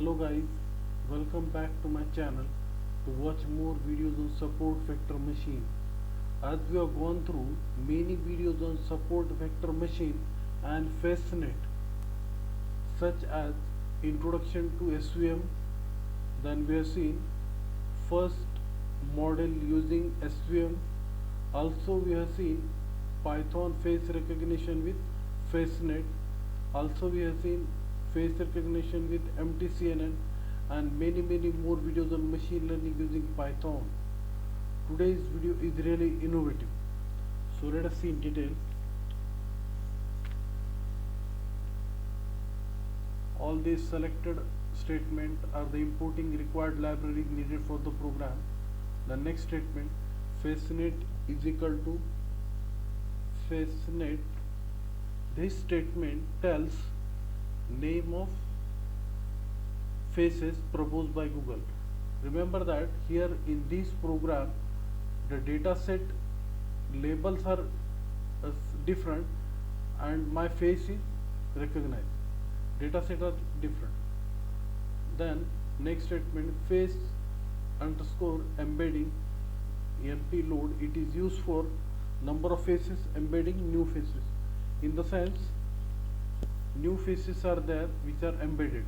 Hello guys, welcome back to my channel to watch more videos on support vector machine. As we have gone through many videos on support vector machine and FaceNet, such as introduction to SVM, then we have seen first model using SVM, also we have seen Python face recognition with FaceNet, also we have seen face recognition with MTCNN and many more videos on machine learning using Python. Today's video is really innovative, so let us see in detail. All these selected statements are the importing required library needed for the program. The next statement, FaceNet is equal to FaceNet. This statement tells name of faces proposed by Google. Remember that here in this program the data set labels are different and my face is recognized. Data set are different. Then next statement, face underscore embedding NP load, it is used for number of faces embedding new faces, in the sense new faces are there which are embedded.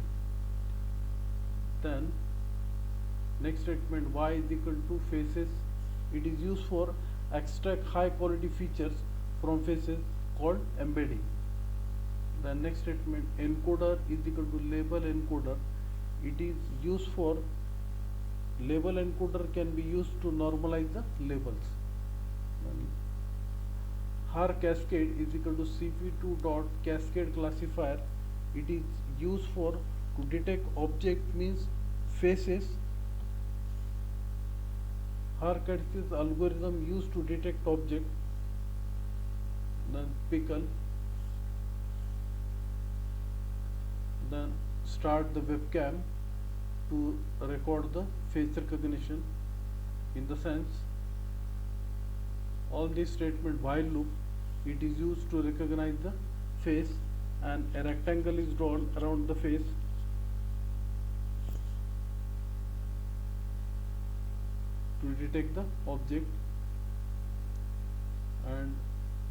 Then next statement, y is equal to faces, it is used for extract high quality features from faces called embedding. The next statement, encoder is equal to label encoder, it is used for label encoder can be used to normalize the labels. Her cascade is equal to cp2 dot cascade classifier, it is used for to detect object means faces. Her cascade algorithm used to detect object. Then pickle, then start the webcam to record the face recognition, in the sense all this statement while loop, it is used to recognize the face and a rectangle is drawn around the face. To detect the object, and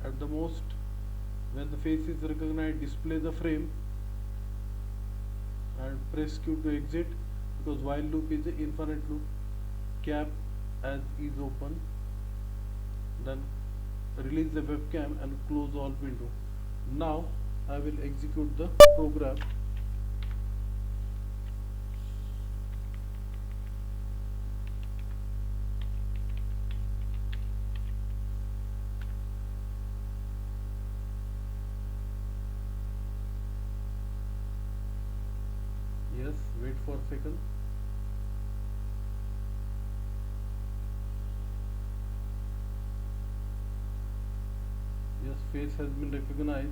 at the most when the face is recognized, display the frame and press Q to exit, because while loop is an infinite loop. Cap as is open, then release the webcam and close all window. Now I will execute the program. Yes, wait for a second. Yes, face has been recognized.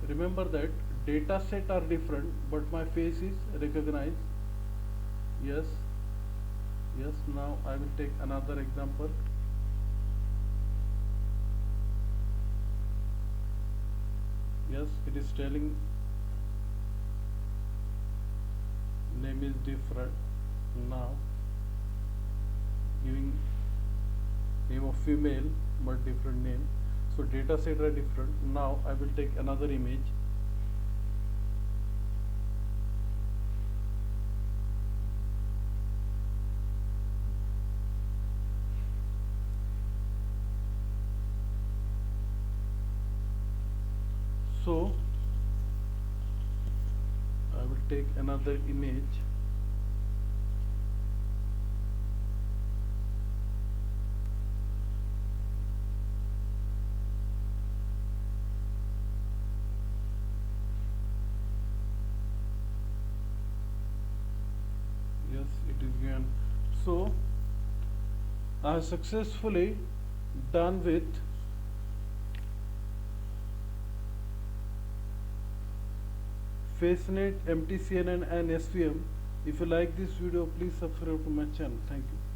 Remember that data set are different, but my face is recognized. Yes, yes. Now I will take another example. Yes, it is telling name is different. Now giving name of female but different name, so data set are different. Now I will take another image. So I will take another image. Yes, it is given. So I have successfully done with FaceNet, MTCNN and SVM. If you like this video, please subscribe to my channel. Thank you.